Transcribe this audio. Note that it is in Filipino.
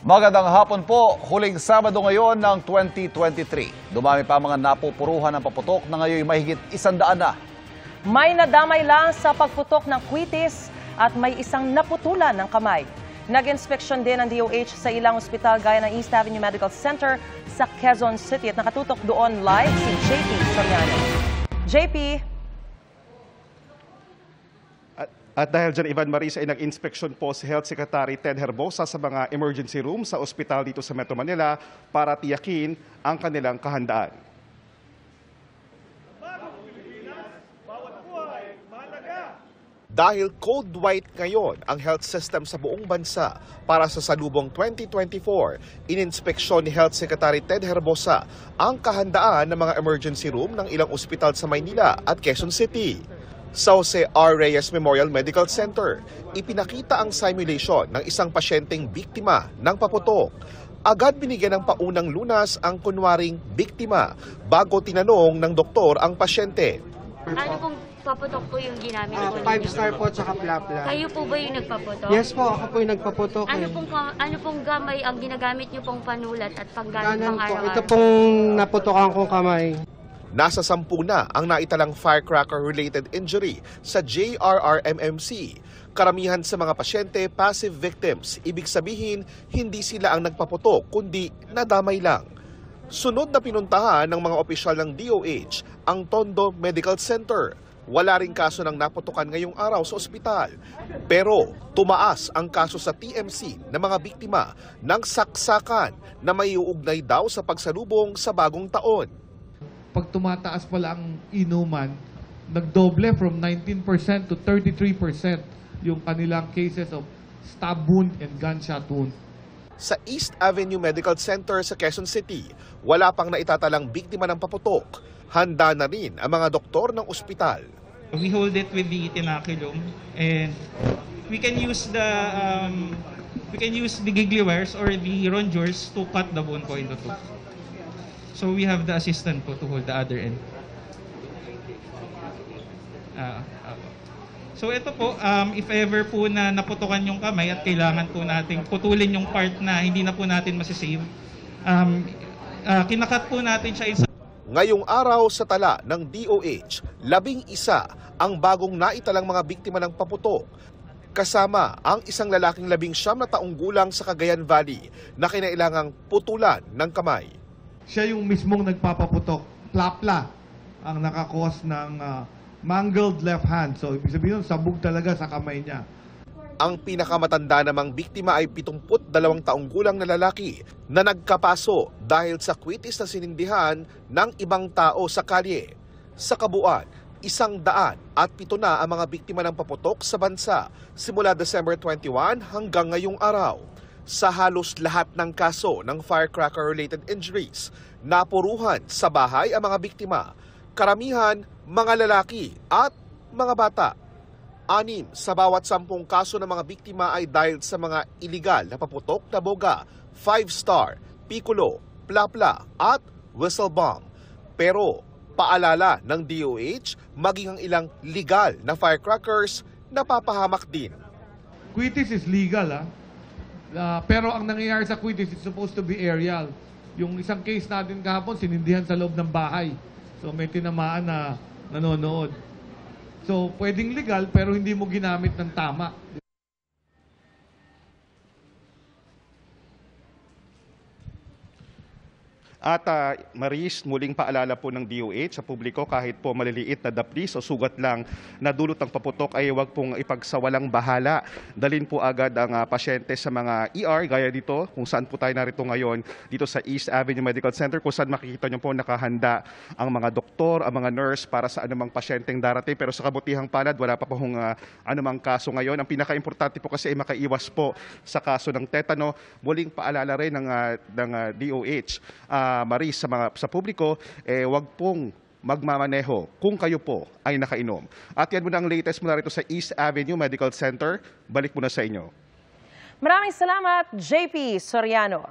Magandang hapon po, huling Sabado ngayon ng 2023. Dumami pa mga napupuruhan ng paputok na ngayon mahigit 100 na. May nadamay lang sa pagputok ng kwitis at may isang naputulan ng kamay. Nag-inspeksyon din ng DOH sa ilang ospital gaya ng East Avenue Medical Center sa Quezon City at nakatutok doon live si JP Soriano. JP. At dahil dyan, Ivan Maris, ay nag-inspeksyon po si Health Secretary Ted Herbosa sa mga emergency room sa ospital dito sa Metro Manila para tiyakin ang kanilang kahandaan. Dahil cold white ngayon ang health system sa buong bansa para sa salubong 2024, ininspeksyon ni Health Secretary Ted Herbosa ang kahandaan ng mga emergency room ng ilang ospital sa Maynila at Quezon City. Sa Jose R. Reyes Memorial Medical Center, ipinakita ang simulation ng isang pasyenteng biktima ng paputok. Agad binigyan ng paunang lunas ang kunwaring biktima bago tinanong ng doktor ang pasyente. Ano pong paputok po yung ginamit po? 5-star po tsaka plapla. Kayo po ba yung nagpaputok? Yes po, ako po yung nagpaputok. Ano pong gamay ang ginagamit niyo pong panulat at panggamit Kanan pang po, araw-araw? ito pong naputokan kong kamay. Nasa 10 na ang naitalang firecracker-related injury sa JRRMMC. Karamihan sa mga pasyente, passive victims. Ibig sabihin, hindi sila ang nagpaputok, kundi nadamay lang. Sunod na pinuntahan ng mga opisyal ng DOH ang Tondo Medical Center. Wala ring kaso ng naputukan ngayong araw sa ospital. Pero tumaas ang kaso sa TMC ng mga biktima ng saksakan na may uugnay daw sa pagsalubong sa bagong taon. Pag tumataas pala ang inuman, nagdoble from 19% to 33% yung kanilang cases of stab wound and gunshot wound. Sa East Avenue Medical Center sa Quezon City, wala pang naitatalang biktima ng paputok. Handa na rin ang mga doktor ng ospital. We hold it with the tenaculum and we can use the giggly wires or the rongeurs to cut the bone po into two. So we have the assistant po to hold the other end. So ito po, if ever po na naputukan yung kamay at kailangan po nating putulin yung part na hindi na po natin masisave, kinakat po natin siya isa. Ngayong araw sa tala ng DOH, 11 ang bagong naitalang mga biktima ng paputok. Kasama ang isang lalaking 19 na taong gulang sa Cagayan Valley na kinailangang putulan ng kamay. Siya yung mismong nagpapaputok. Plapla ang nakakos ng mangled left hand. So, ibig sabihin, sabog talaga sa kamay niya. Ang pinakamatanda namang biktima ay 72 taong gulang na lalaki na nagkapaso dahil sa kwitis na sinindihan ng ibang tao sa kalye. Sa kabuuan, 107 na ang mga biktima ng paputok sa bansa simula December 21 hanggang ngayong araw. Sa halos lahat ng kaso ng firecracker-related injuries, napuruhan sa bahay ang mga biktima. Karamihan, mga lalaki at mga bata. 6 sa bawat 10 kaso ng mga biktima ay dahil sa mga iligal na paputok na boga, 5-star, piccolo, plapla at whistle bomb. Pero paalala ng DOH, maging ang ilang legal na firecrackers napapahamak din. Kwitis is legal, pero ang nangyayari sa kwitis is supposed to be aerial. Yung isang case natin kahapon, sinindihan sa loob ng bahay. So may tinamaan na nanonood. So pwedeng legal pero hindi mo ginamit ng tama. At Maris, muling paalala po ng DOH sa publiko kahit po maliliit na daplis o sugat lang na dulot ng paputok ay huwag pong ipagsawalang bahala. Dalhin po agad ang pasyente sa mga ER gaya dito kung saan po tayo narito ngayon dito sa East Avenue Medical Center kung saan makikita nyo po nakahanda ang mga doktor, ang mga nurse para sa anumang pasyenteng darating. Pero sa kabutihang palad, wala pa pong anumang kaso ngayon. Ang pinaka-importante po kasi ay makaiwas po sa kaso ng tetano. Muling paalala rin ng DOH. Maris, sa publiko, wag pong magmamaneho kung kayo po ay nakainom. At yan muna ang latest mula rito sa East Avenue Medical Center. Balik muna sa inyo. Maraming salamat, JP Soriano.